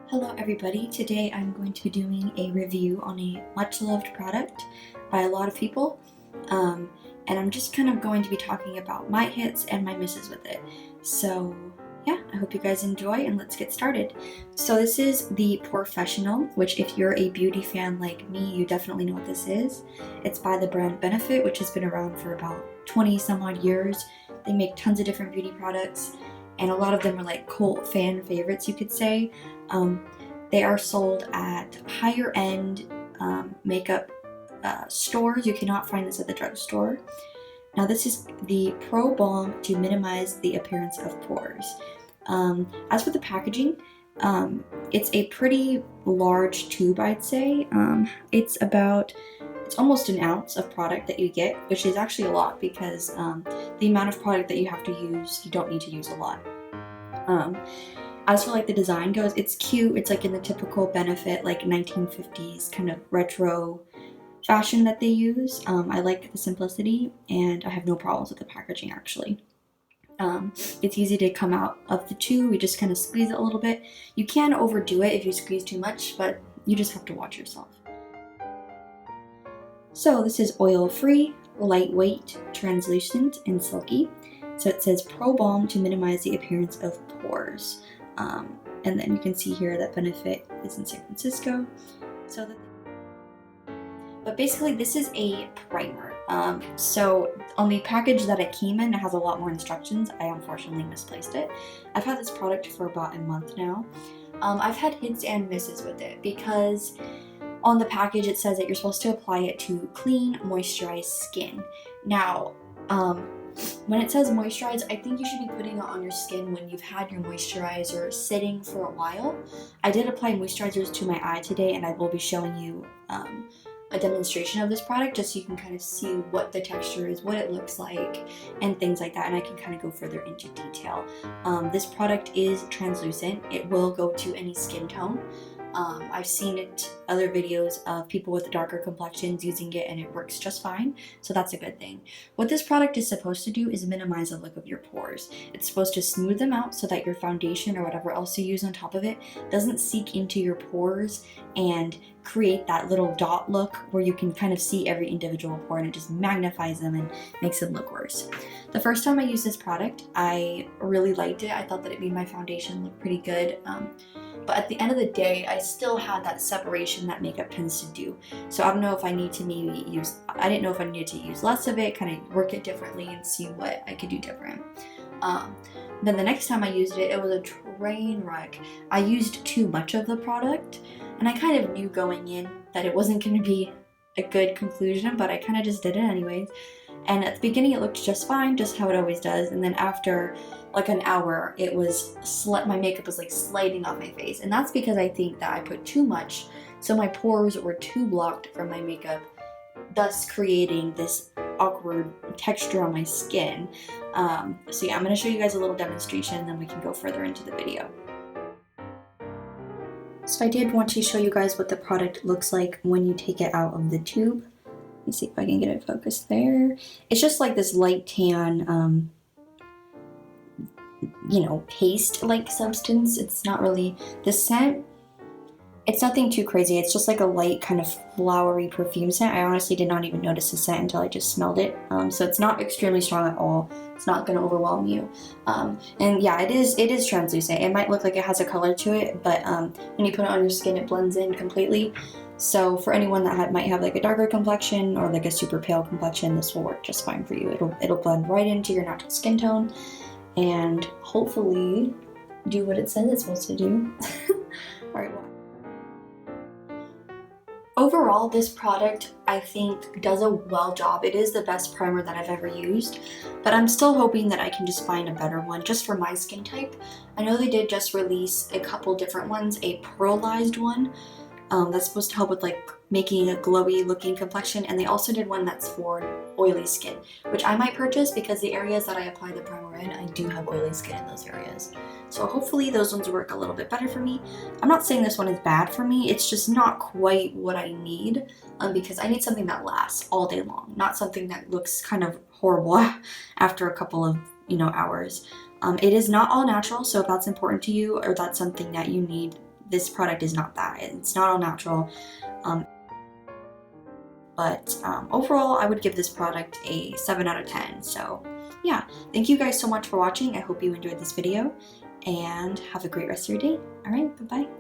Hello everybody, today I'm going to be doing a review on a much loved product by a lot of people, and I'm just kind of going to be talking about my hits and my misses with it. So yeah, I hope you guys enjoy and let's get started. So this is the POREfessional, which if you're a beauty fan like me, you definitely know what this is. It's by the brand Benefit, which has been around for about 20 some odd years. They make tons of different beauty products, and a lot of them are like cult fan favorites, you could say. They are sold at higher end makeup stores. You cannot find this at the drugstore. Now this is the Pro Balm to minimize the appearance of pores. As for the packaging, it's a pretty large tube, I'd say. It's almost an ounce of product that you get, which is actually a lot because the amount of product that you have to use, you don't need to use a lot. As for like the design goes, it's cute. It's like in the typical Benefit like 1950s kind of retro fashion that they use. I like the simplicity and I have no problems with the packaging actually. It's easy to come out of the tube. You just kind of squeeze it a little bit. You can overdo it if you squeeze too much, but you just have to watch yourself. So this is oil-free, lightweight, translucent, and silky. So it says Pro Balm to minimize the appearance of pores. And then you can see here that Benefit is in San Francisco. But basically this is a primer. So on the package that it came in, it has a lot more instructions. I unfortunately misplaced it. I've had this product for about a month now. I've had hits and misses with it because on the package it says that you're supposed to apply it to clean, moisturized skin. Now, when it says moisturize, I think you should be putting it on your skin when you've had your moisturizer sitting for a while. I did apply moisturizers to my eye today, and I will be showing you a demonstration of this product just so you can kind of see what the texture is, what it looks like, and things like that, and I can kind of go further into detail. This product is translucent. It will go to any skin tone. I've seen other videos of people with darker complexions using it and it works just fine, so that's a good thing. What this product is supposed to do is minimize the look of your pores. It's supposed to smooth them out so that your foundation or whatever else you use on top of it doesn't seep into your pores and create that little dot look where you can kind of see every individual pore, and it just magnifies them and makes them look worse. The first time I used this product, I really liked it. I thought that it made my foundation look pretty good. But at the end of the day, I still had that separation that makeup tends to do. So I don't know if I need to I didn't know if I needed to use less of it, kind of work it differently and see what I could do different. Then the next time I used it, it was a train wreck. I used too much of the product, and I kind of knew going in that it wasn't going to be a good conclusion, but I kind of just did it anyways. And at the beginning it looked just fine, just how it always does, and then after like an hour, my makeup was like sliding off my face, and that's because I think that I put too much, so my pores were too blocked from my makeup, thus creating this awkward texture on my skin. So yeah, I'm going to show you guys a little demonstration, and then we can go further into the video. So I did want to show you guys what the product looks like when you take it out of the tube. Let me see if I can get it focused there. It's just like this light tan, paste-like substance. It's not really the scent. It's nothing too crazy. It's just like a light kind of flowery perfume scent. I honestly did not even notice the scent until I just smelled it. So it's not extremely strong at all. It's not going to overwhelm you. And yeah, it is translucent. It might look like it has a color to it, but when you put it on your skin, it blends in completely. So for anyone that might have like a darker complexion or like a super pale complexion, this will work just fine for you. It'll blend right into your natural skin tone and hopefully do what it says it's supposed to do. All right, well. Overall, this product, I think, does a well job. It is the best primer that I've ever used, but I'm still hoping that I can just find a better one just for my skin type. I know they did just release a couple different ones, a pearlized one that's supposed to help with like making a glowy looking complexion, and they also did one that's for oily skin, which I might purchase because the areas that I apply the primer in, I do have oily skin in those areas. So hopefully those ones work a little bit better for me. I'm not saying this one is bad for me, it's just not quite what I need, because I need something that lasts all day long, not something that looks kind of horrible after a couple of hours. It is not all natural, so if that's important to you or that's something that you need this product is not that. It's not all natural. But overall, I would give this product a 7 out of 10. So yeah, thank you guys so much for watching. I hope you enjoyed this video, and have a great rest of your day. All right, bye-bye.